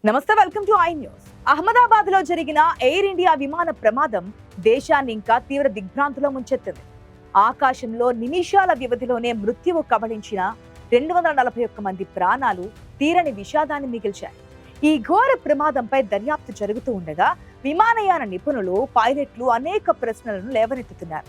నమస్తే, welcome to I news. Ahmedabad లో జరిగిన ఎయిర్ ఇండియా విమాన ప్రమాదం దేశాన్ని ఇంకా తీవ్ర దిగ్భ్రాంతిలో ముంచెత్తింది. ఆకాశంలో నిమిషాల వ్యవధిలోనే మృత్యువు కబళించిన 241 మంది ప్రాణాలు తీరని విషాదాన్ని మిగిల్చాయి. ఈ ఘోర ప్రమాదంపై దర్యాప్తు జరుగుతూ ఉండగా విమానయాన నిపుణులు, పైలట్లు అనేక ప్రశ్నలను లేవనెత్తుతున్నారు.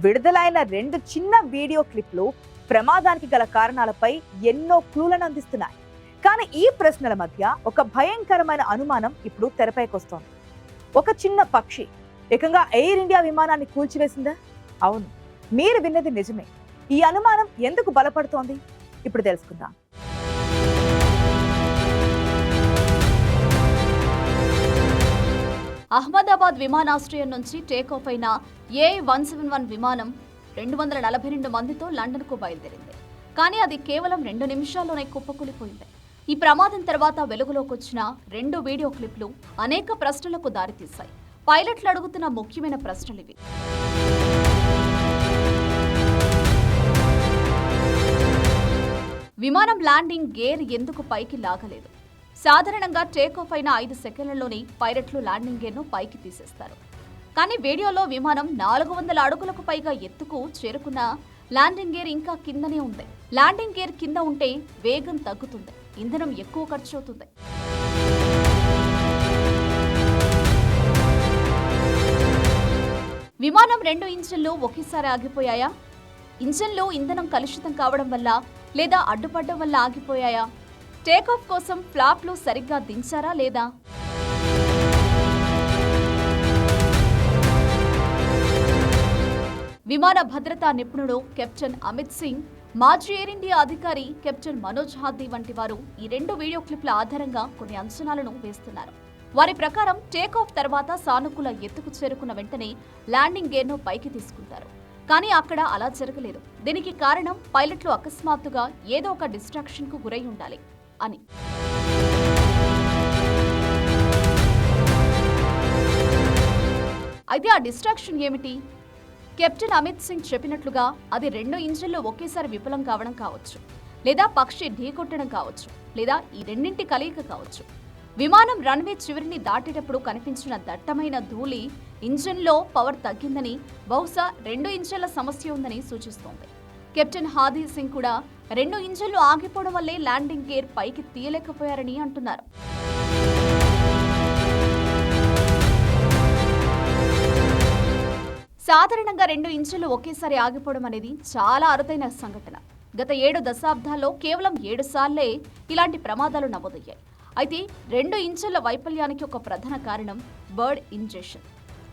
విడుదలైన 2 చిన్న వీడియో క్లిప్లు ప్రమాదానికి గల కారణాలపై ఎన్నో క్లూలను అందిస్తున్నాయి. కానీ ఈ ప్రశ్నల మధ్య ఒక భయంకరమైన అనుమానం ఇప్పుడు తెరపైకొస్తోంది. ఒక చిన్న పక్షి ఏకంగా ఎయిర్ ఇండియా విమానాన్ని కూల్చివేసిందా? అవును, మీరు విన్నది నిజమే. ఈ అనుమానం ఎందుకు బలపడుతోంది? ఇప్పుడు తెలుసుకుందాం. అహ్మదాబాద్ విమానాశ్రయం నుంచి టేకాఫ్ అయిన AI-171 విమానం 242 మందితో లండన్కు బయలుదేరింది. కానీ అది కేవలం 2 నిమిషాల్లోనే కుప్పకూలిపోయింది. ఈ ప్రమాదం తర్వాత వెలుగులోకి వచ్చిన 2 వీడియో క్లిప్లు అనేక ప్రశ్నలకు దారితీశాయి. పైలట్లు అడుగుతున్న ముఖ్యమైన ప్రశ్నలివి. విమానం ల్యాండింగ్ గేర్ ఎందుకు పైకి లాగలేదు? సాధారణంగా టేకాఫ్ అయిన 5 సెకండ్లలోనే పైలట్లు ల్యాండింగ్ గేర్ను పైకి తీసేస్తారు. కానీ వీడియోలో విమానం 400 అడుగులకు పైగా ఎత్తుకు చేరుకున్న ల్యాండింగ్ గేర్ ఇంకా కిందనే ఉంది. ల్యాండింగ్ గేర్ కింద ఉంటే వేగం తగ్గుతుంది, ఇంధనం ఎక్కువ ఖర్చు అవుతుంది. విమానం 2 ఇంజిన్లు ఒకేసారి ఆగిపోయాయా? ఇంజిన్లో ఇంధనం కలుషితం కావడం వల్ల లేదా అడ్డుపడడం వల్ల ఆగిపోయాయా? టేకాఫ్ కోసం ఫ్లాప్లు సరిగ్గా దించారా లేదా? విమాన భద్రతా నిపుణుడు కెప్టెన్ అమిత్ సింగ్, మాజీ ఎయిర్ ఇండియా అధికారి కెప్టెన్ మనోజ్ హార్దీ వంటి వారు ఈ 2 వీడియో క్లిప్ల ఆధారంగా కొన్ని అంచనాలను వేస్తున్నారు. వారి ప్రకారం టేకాఫ్ తర్వాత సానుకూల ఎత్తుకు చేరుకున్న వెంటనే ల్యాండింగ్ గేర్ను పైకి తీసుకుంటారు. కానీ అక్కడ అలా జరగలేదు. దీనికి కారణం పైలట్లు అకస్మాత్తుగా ఏదో ఒక డిస్ట్రాక్షన్ కు గురై ఉండాలి అని. అయితే ఆ డిస్ట్రాక్షన్ ఏమిటి? కెప్టెన్ అమిత్ సింగ్ చెప్పినట్లుగా అది 2 ఇంజిన్లు ఒకేసారి విఫలం కావడం కావచ్చు, లేదా పక్షి ఢీకొట్టడం కావచ్చు, లేదా ఈ రెండింటి కలయిక కావచ్చు. విమానం రన్వే చివరిని దాటేటప్పుడు కనిపించిన దట్టమైన ధూళి ఇంజిన్లో పవర్ తగ్గిందని, బహుశా 2 ఇంజిన్ల సమస్య ఉందని సూచిస్తోంది. కెప్టెన్ హార్దీ సింగ్ కూడా 2 ఇంజిన్లు ఆగిపోవడం వల్లే ల్యాండింగ్ గేర్ పైకి తీయలేకపోయారని అంటున్నారు. సాధారణంగా 2 ఇంజిన్లు ఒకేసారి ఆగిపోవడం అనేది చాలా అరుదైన సంఘటన. గత 7 దశాబ్దాల్లో కేవలం 7 సార్లే ఇలాంటి ప్రమాదాలు నమోదయ్యాయి. అయితే 2 ఇంజిన్ల వైఫల్యానికి ఒక ప్రధాన కారణం బర్డ్ ఇంజెక్షన్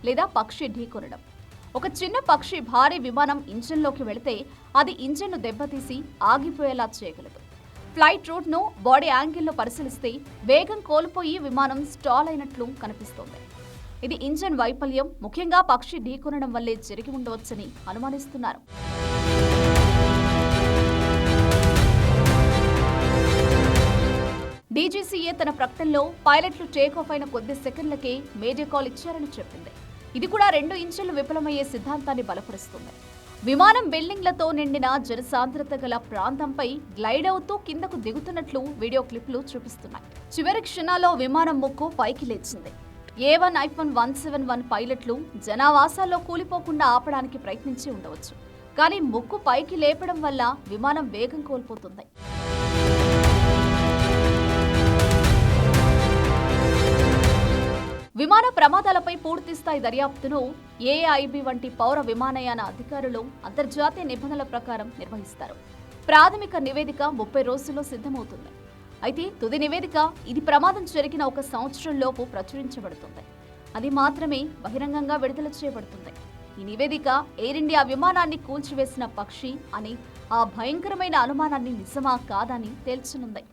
లేదా పక్షి ఢీకొనడం. ఒక చిన్న పక్షి భారీ విమానం ఇంజిన్లోకి వెళితే అది ఇంజిన్ను దెబ్బతీసి ఆగిపోయేలా చేయగలదు. ఫ్లైట్ రూట్ను బాడీ యాంగిల్లో పరిశీలిస్తే వేగం కోల్పోయి విమానం స్టాల్ అయినట్లు కనిపిస్తోంది. ఇది ఇంజిన్ వైఫల్యం, ముఖ్యంగా పక్షి ఢీకొనడం వల్లే జరిగి ఉండవచ్చని అనుమానిస్తున్నారు. డీజీసీఏ తన ప్రకటనలో పైలట్లు టేకాఫ్ అయిన కొద్ది సెకండ్లకే మేజర్ కాల్ ఇచ్చారని చెప్పింది. ఇది కూడా 2 ఇంజిన్లు విఫలమయ్యే సిద్ధాంతాన్ని బలపరుస్తుంది. విమానం బిల్డింగ్లతో నిండిన జనసాంద్రత గల ప్రాంతంపై గ్లైడ్ అవుతూ కిందకు దిగుతున్నట్లు వీడియో క్లిప్లు చూపిస్తున్నాయి. చివరి క్షణాల్లో విమానం ముక్కు పైకి లేచింది. AI-171 పైలట్లు జనావాసాల్లో కూలిపోకుండా ఆపడానికి ప్రయత్నించి ఉండవచ్చు, కానీ ముక్కు పైకి లేపడం వల్ల విమానం వేగం కోల్పోతుంది. విమాన ప్రమాదాలపై పూర్తిస్థాయి దర్యాప్తును AIB వంటి పౌర విమానయాన అధికారులు అంతర్జాతీయ నిబంధనల ప్రకారం నిర్వహిస్తారు. ప్రాథమిక నివేదిక 30 రోజుల్లో సిద్ధమవుతుంది. అయితే తుది నివేదిక ఇది ప్రమాదం జరిగిన 1 సంవత్సరంలోపు ప్రచురించబడుతుంది. అది మాత్రమే బహిరంగంగా విడుదల చేయబడుతుంది. ఈ నివేదిక ఎయిర్ ఇండియా విమానాన్ని కూల్చివేసిన పక్షి అని ఆ భయంకరమైన అనుమానాన్ని నిజమా కాదని తేల్చనుంది.